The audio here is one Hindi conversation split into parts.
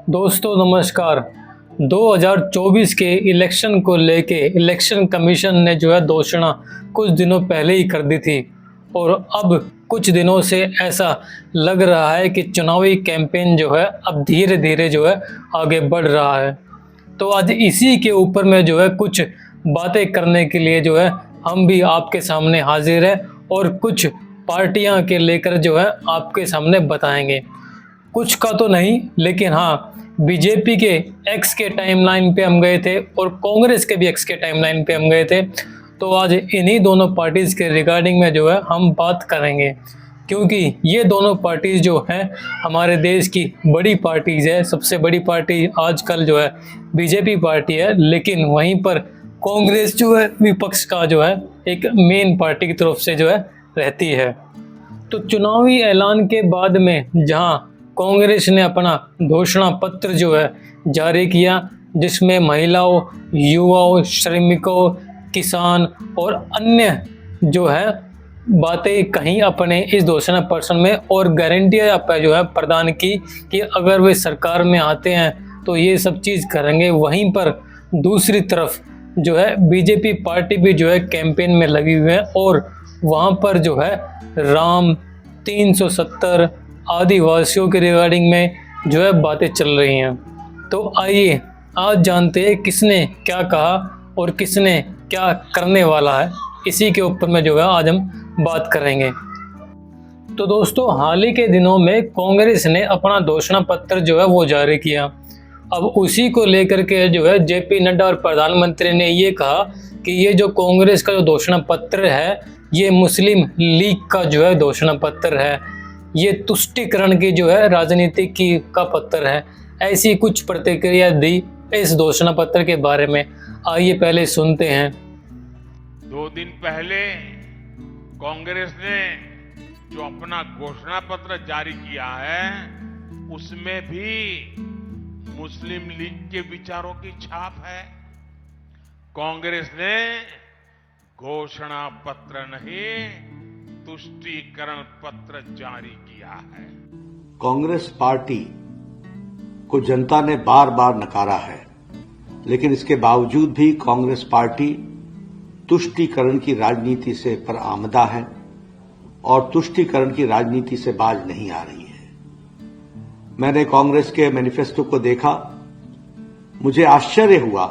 दोस्तों नमस्कार। 2024 के इलेक्शन को लेके इलेक्शन कमीशन ने जो है घोषणा कुछ दिनों पहले ही कर दी थी और अब कुछ दिनों से ऐसा लग रहा है कि चुनावी कैंपेन जो है अब धीरे धीरे जो है आगे बढ़ रहा है। तो आज इसी के ऊपर में जो है कुछ बातें करने के लिए जो है हम भी आपके सामने हाजिर है और कुछ पार्टियां के लेकर जो है आपके सामने बताएंगे। कुछ का तो नहीं, लेकिन हाँ, बीजेपी के एक्स के टाइमलाइन पे हम गए थे और कांग्रेस के भी एक्स के टाइमलाइन पे हम गए थे। तो आज इन्हीं दोनों पार्टीज़ के रिगार्डिंग में जो है हम बात करेंगे, क्योंकि ये दोनों पार्टीज़ जो हैं हमारे देश की बड़ी पार्टीज़ है। सबसे बड़ी पार्टी आजकल जो है बीजेपी पार्टी है, लेकिन वहीं पर कांग्रेस जो है विपक्ष का जो है एक मेन पार्टी की तरफ से जो है रहती है। तो चुनावी ऐलान के बाद में जहां कांग्रेस ने अपना घोषणा पत्र जो है जारी किया, जिसमें महिलाओं, युवाओं, श्रमिकों, किसान और अन्य जो है बातें कहीं अपने इस घोषणा पत्र में और गारंटियां जो है प्रदान की कि अगर वे सरकार में आते हैं तो ये सब चीज़ करेंगे। वहीं पर दूसरी तरफ जो है बीजेपी पार्टी भी जो है कैंपेन में लगी हुई है और वहाँ पर जो है राम 370 आदिवासियों के रिगार्डिंग में जो है बातें चल रही हैं। तो आइए आज जानते हैं किसने क्या कहा और किसने क्या करने वाला है। इसी के ऊपर में जो है आज हम बात करेंगे। तो दोस्तों, हाल ही के दिनों में कांग्रेस ने अपना घोषणा पत्र जो है वो जारी किया। अब उसी को लेकर के जो है जेपी नड्डा और प्रधानमंत्री ने ये कहा कि ये जो कांग्रेस का जो घोषणा पत्र है ये मुस्लिम लीग का जो है घोषणा पत्र है, ये तुष्टिकरण की जो है राजनीति की का पत्र है। ऐसी कुछ प्रतिक्रिया दी इस घोषणा पत्र के बारे में। आइए पहले सुनते हैं। 2 दिन पहले कांग्रेस ने जो अपना घोषणा पत्र जारी किया है उसमें भी मुस्लिम लीग के विचारों की छाप है। कांग्रेस ने घोषणा पत्र नहीं, तुष्टिकरण पत्र जारी किया है। कांग्रेस पार्टी को जनता ने बार बार नकारा है, लेकिन इसके बावजूद भी कांग्रेस पार्टी तुष्टिकरण की राजनीति से बरआमदा है और तुष्टिकरण की राजनीति से बाज नहीं आ रही है। मैंने कांग्रेस के मैनिफेस्टो को देखा, मुझे आश्चर्य हुआ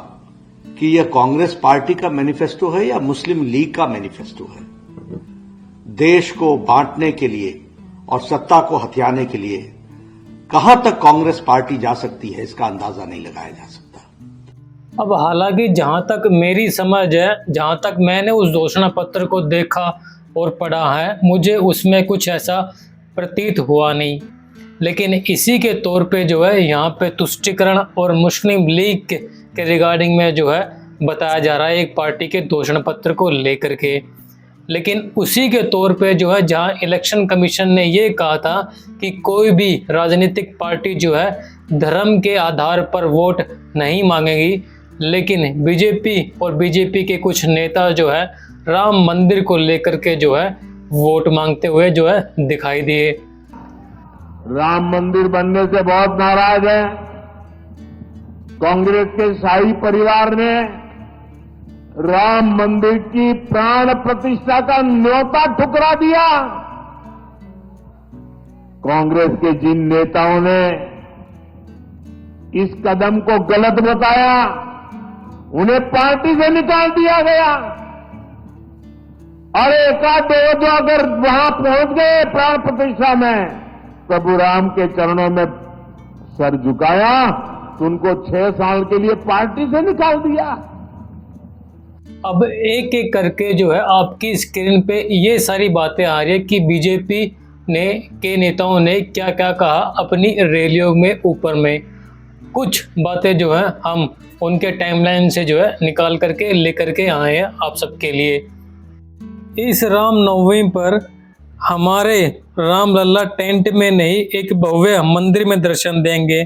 कि यह कांग्रेस पार्टी का मैनिफेस्टो है या मुस्लिम लीग का मैनिफेस्टो है। देश को बांटने के लिए और सत्ता को हथियाने के लिए कहां तक कांग्रेस पार्टी जा सकती है, इसका अंदाजा नहीं लगाया जा सकता। अब हालांकि जहां तक मेरी समझ है, जहां तक मैंने उस घोषणा पत्र को देखा और पढ़ा है, मुझे उसमें कुछ ऐसा प्रतीत हुआ नहीं। लेकिन इसी के तौर पे जो है यहाँ पे तुष्टिकरण और मुस्लिम लीग के रिगार्डिंग में जो है बताया जा रहा है एक पार्टी के घोषणा पत्र को लेकर के। लेकिन उसी के तौर पे जो है जहाँ इलेक्शन कमीशन ने ये कहा था कि कोई भी राजनीतिक पार्टी जो है धर्म के आधार पर वोट नहीं मांगेगी, लेकिन बीजेपी और बीजेपी के कुछ नेता जो है राम मंदिर को लेकर के जो है वोट मांगते हुए जो है दिखाई दिए। राम मंदिर बनने से बहुत नाराज है। कांग्रेस के शाही परिवार ने राम मंदिर की प्राण प्रतिष्ठा का न्योता ठुकरा दिया। कांग्रेस के जिन नेताओं ने इस कदम को गलत बताया, उन्हें पार्टी से निकाल दिया गया। और एकाध दो जो अगर वहां पहुंच गए प्राण प्रतिष्ठा में, प्रभु राम के चरणों में सर झुकाया, तो उनको 6 साल के लिए पार्टी से निकाल दिया। अब एक एक करके जो है आपकी स्क्रीन पे ये सारी बातें आ रही है कि बीजेपी के नेताओं ने क्या क्या कहा अपनी रैलियों में ऊपर में। कुछ बातें जो है हम उनके टाइमलाइन से जो है निकाल करके लेकर के आए हैं आप सबके लिए। इस रामनवमी पर हमारे रामलला टेंट में नहीं एक भव्य मंदिर में दर्शन देंगे।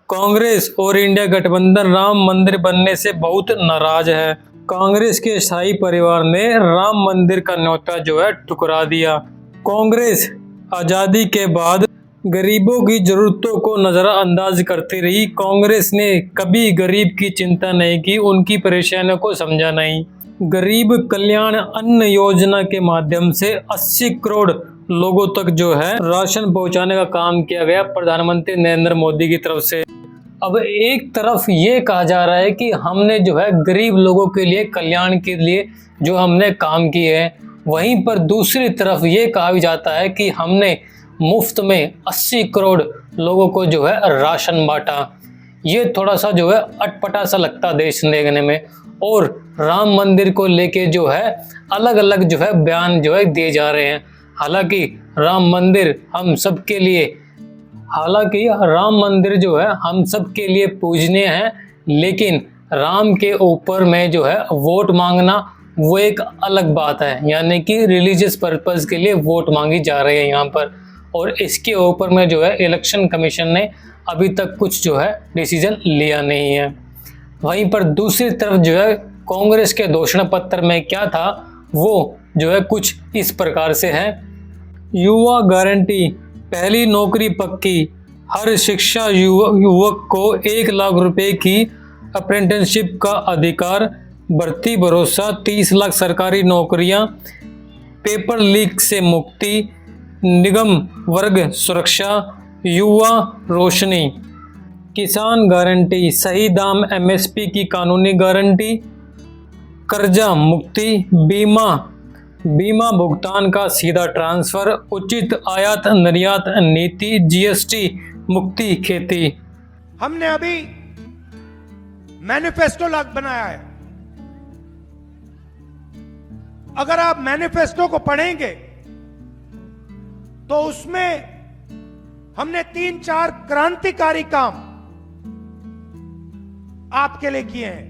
कांग्रेस और इंडिया गठबंधन राम मंदिर बनने से बहुत नाराज है। कांग्रेस के शाही परिवार ने राम मंदिर का न्योता जो है ठुकरा दिया। कांग्रेस आज़ादी के बाद गरीबों की जरूरतों को नजरअंदाज करती रही कांग्रेस ने कभी गरीब की चिंता नहीं की, उनकी परेशानियों को समझा नहीं। गरीब कल्याण अन्न योजना के माध्यम से 80 करोड़ लोगों तक जो है राशन पहुंचाने का काम किया गया प्रधानमंत्री नरेंद्र मोदी की तरफ से। अब एक तरफ ये कहा जा रहा है कि हमने जो है गरीब लोगों के लिए कल्याण के लिए जो हमने काम किए हैं, वहीं पर दूसरी तरफ ये कहा भी जाता है कि हमने मुफ्त में 80 करोड़ लोगों को जो है राशन बांटा। ये थोड़ा सा जो है अटपटा सा लगता है देश देखने में। और राम मंदिर को लेके जो है अलग अलग जो है बयान जो है दिए जा रहे हैं। हालांकि राम मंदिर हम सबके जो है हम सबके लिए पूजनीय है, लेकिन राम के ऊपर में जो है वोट मांगना वो एक अलग बात है, यानी कि रिलीजियस पर्पस के लिए वोट मांगी जा रही है यहाँ पर। और इसके ऊपर में जो है इलेक्शन कमीशन ने अभी तक कुछ जो है डिसीजन लिया नहीं है। वहीं पर दूसरी तरफ जो है कांग्रेस के घोषणा पत्र में क्या था वो जो है कुछ इस प्रकार से है। युवा गारंटी, पहली नौकरी पक्की, हर शिक्षा युवक को 1 लाख रुपए की अप्रेंटिसशिप का अधिकार, भर्ती भरोसा, 30 लाख सरकारी नौकरियां, पेपर लीक से मुक्ति, निगम वर्ग सुरक्षा, युवा रोशनी, किसान गारंटी, सही दाम एमएसपी की कानूनी गारंटी, कर्जा मुक्ति, बीमा भुगतान का सीधा ट्रांसफर, उचित आयात निर्यात नीति, जीएसटी मुक्ति खेती। हमने अभी मैनिफेस्टो बनाया है। अगर आप मैनिफेस्टो को पढ़ेंगे तो उसमें हमने 3-4 क्रांतिकारी काम आपके लिए किए हैं।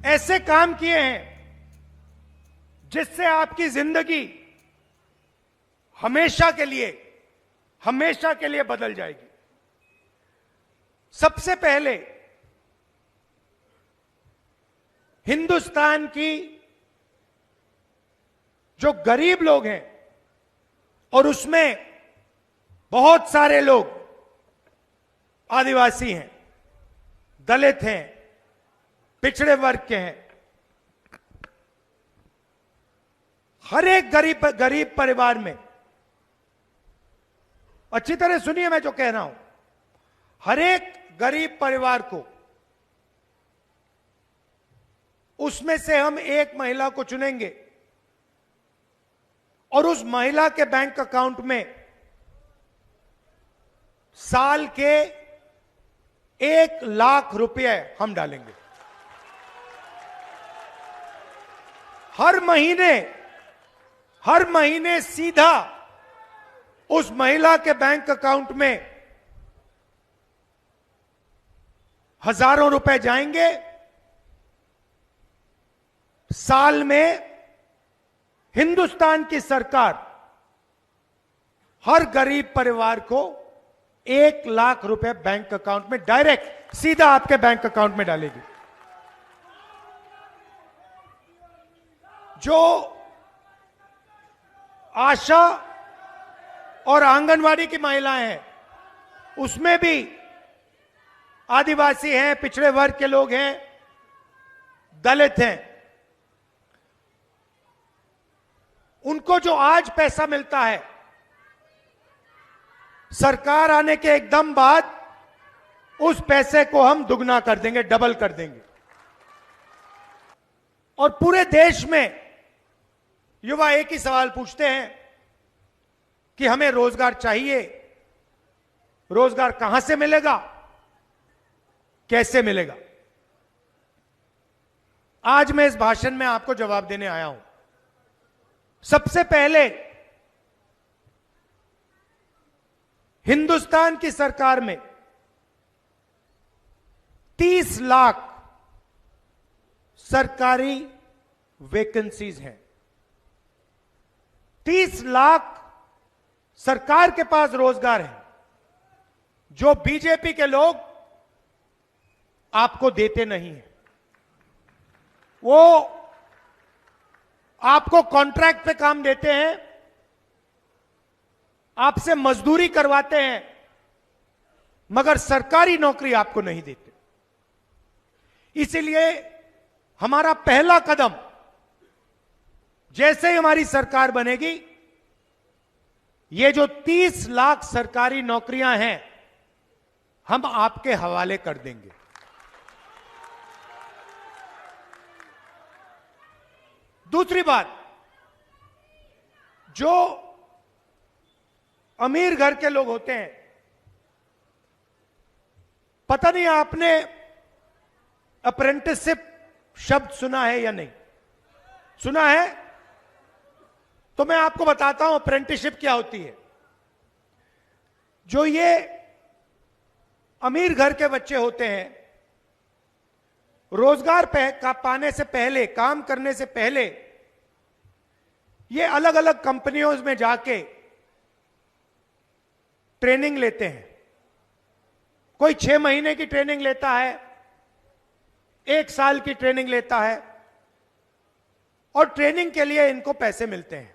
ऐसे काम किए हैं जिससे आपकी जिंदगी हमेशा के लिए बदल जाएगी। सबसे पहले हिंदुस्तान की जो गरीब लोग हैं, और उसमें बहुत सारे लोग आदिवासी हैं, दलित हैं, पिछड़े वर्ग के हैं, हर एक गरीब परिवार में, अच्छी तरह सुनिए मैं जो कह रहा हूं, हर एक गरीब परिवार को उसमें से हम एक महिला को चुनेंगे और उस महिला के बैंक अकाउंट में साल के 1 लाख रुपए हम डालेंगे। हर महीने सीधा उस महिला के बैंक अकाउंट में हजारों रुपए जाएंगे। साल में हिंदुस्तान की सरकार हर गरीब परिवार को 1 लाख रुपए बैंक अकाउंट में डायरेक्ट सीधा आपके बैंक अकाउंट में डालेगी। जो आशा और आंगनवाड़ी की महिलाएं हैं, उसमें भी आदिवासी हैं, पिछड़े वर्ग के लोग हैं, दलित हैं, उनको जो आज पैसा मिलता है, सरकार आने के एकदम बाद उस पैसे को हम दुगना कर देंगे, डबल कर देंगे। और पूरे देश में युवा एक ही सवाल पूछते हैं कि हमें रोजगार चाहिए, रोजगार कहां से मिलेगा, कैसे मिलेगा। आज मैं इस भाषण में आपको जवाब देने आया हूं। सबसे पहले हिंदुस्तान की सरकार में 30 लाख सरकारी वैकेंसीज हैं। 30 लाख सरकार के पास रोजगार है जो बीजेपी के लोग आपको देते नहीं है। वो आपको कॉन्ट्रैक्ट पे काम देते हैं, आपसे मजदूरी करवाते हैं, मगर सरकारी नौकरी आपको नहीं देते। इसीलिए हमारा पहला कदम, जैसे ही हमारी सरकार बनेगी, ये जो 30 लाख सरकारी नौकरियां हैं, हम आपके हवाले कर देंगे। दूसरी बात, जो अमीर घर के लोग होते हैं, पता नहीं आपने अप्रेंटिसशिप शब्द सुना है या नहीं सुना है, तो मैं आपको बताता हूं अप्रेंटिसशिप क्या होती है। जो ये अमीर घर के बच्चे होते हैं, रोजगार का पाने से पहले, काम करने से पहले, ये अलग अलग कंपनियों में जाके ट्रेनिंग लेते हैं। कोई 6 महीने की ट्रेनिंग लेता है, 1 साल की ट्रेनिंग लेता है, और ट्रेनिंग के लिए इनको पैसे मिलते हैं।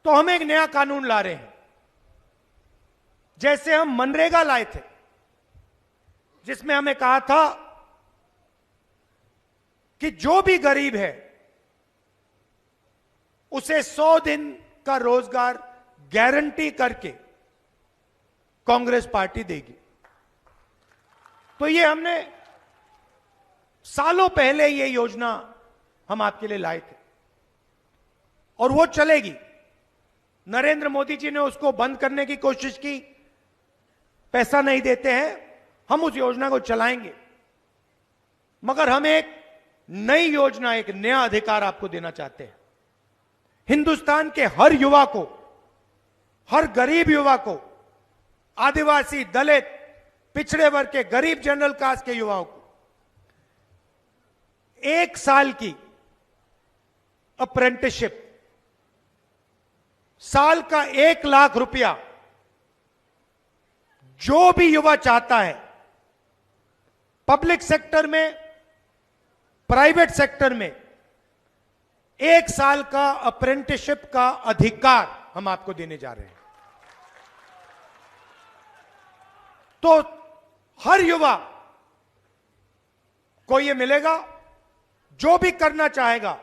तो हम एक नया कानून ला रहे हैं। जैसे हम मनरेगा लाए थे, जिसमें हमें कहा था कि जो भी गरीब है उसे 100 दिन का रोजगार गारंटी करके कांग्रेस पार्टी देगी। तो ये हमने सालों पहले ये योजना हम आपके लिए लाए थे, और वो चलेगी। नरेंद्र मोदी जी ने उसको बंद करने की कोशिश की, पैसा नहीं देते हैं। हम उस योजना को चलाएंगे, मगर हम एक नई योजना, एक नया अधिकार आपको देना चाहते हैं। हिंदुस्तान के हर युवा को, हर गरीब युवा को, आदिवासी, दलित, पिछड़े वर्ग के, गरीब जनरल कास्ट के युवाओं को 1 साल की अप्रेंटिसशिप, साल का 1 लाख रुपया, जो भी युवा चाहता है, पब्लिक सेक्टर में, प्राइवेट सेक्टर में, 1 साल का अप्रेंटिसशिप का अधिकार हम आपको देने जा रहे हैं। तो हर युवा को यह मिलेगा। जो भी करना चाहेगा,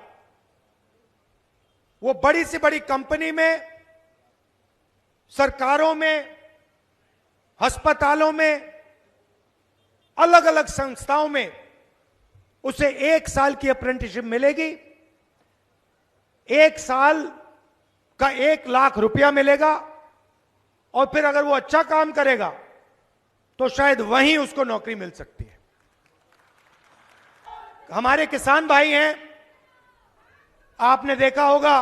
वो बड़ी से बड़ी कंपनी में, सरकारों में, अस्पतालों में, अलग अलग संस्थाओं में उसे 1 साल की अप्रेंटिसशिप मिलेगी। 1 साल का 1 लाख रुपया मिलेगा, और फिर अगर वो अच्छा काम करेगा तो शायद वहीं उसको नौकरी मिल सकती है। हमारे किसान भाई हैं, आपने देखा होगा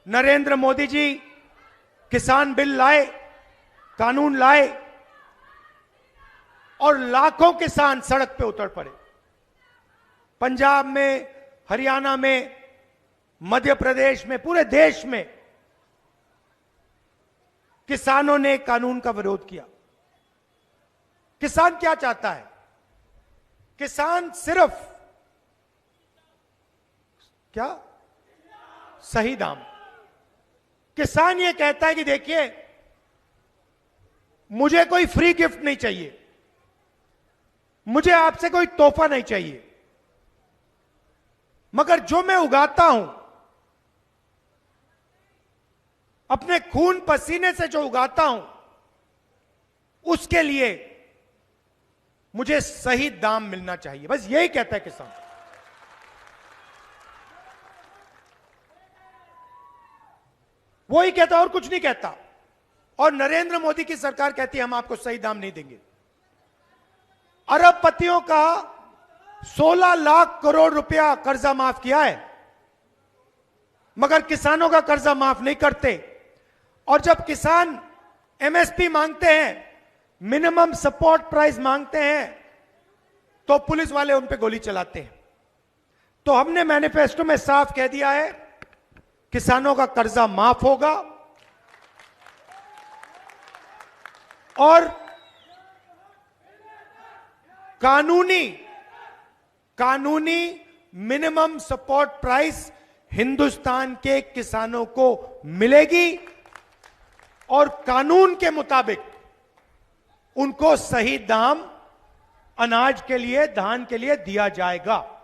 नरेंद्र मोदी जी किसान बिल लाए, कानून लाए, और लाखों किसान सड़क पे उतर पड़े। पंजाब में, हरियाणा में, मध्य प्रदेश में, पूरे देश में किसानों ने कानून का विरोध किया। किसान क्या चाहता है? किसान सिर्फ क्या? सही दाम। किसान ये कहता है कि देखिए, मुझे कोई फ्री गिफ्ट नहीं चाहिए, मुझे आपसे कोई तोहफा नहीं चाहिए, मगर जो मैं उगाता हूं, अपने खून पसीने से जो उगाता हूं, उसके लिए मुझे सही दाम मिलना चाहिए। बस यही कहता है किसान। वो ही कहता, और कुछ नहीं कहता। और नरेंद्र मोदी की सरकार कहती है हम आपको सही दाम नहीं देंगे। अरबपतियों का 16 लाख करोड़ रुपया कर्जा माफ किया है, मगर किसानों का कर्जा माफ नहीं करते। और जब किसान एमएसपी मांगते हैं, मिनिमम सपोर्ट प्राइस मांगते हैं, तो पुलिस वाले उन पे गोली चलाते हैं। तो हमने मैनिफेस्टो में साफ कह दिया है, किसानों का कर्जा माफ होगा, और कानूनी मिनिमम सपोर्ट प्राइस हिंदुस्तान के किसानों को मिलेगी। और कानून के मुताबिक उनको सही दाम अनाज के लिए, धान के लिए दिया जाएगा।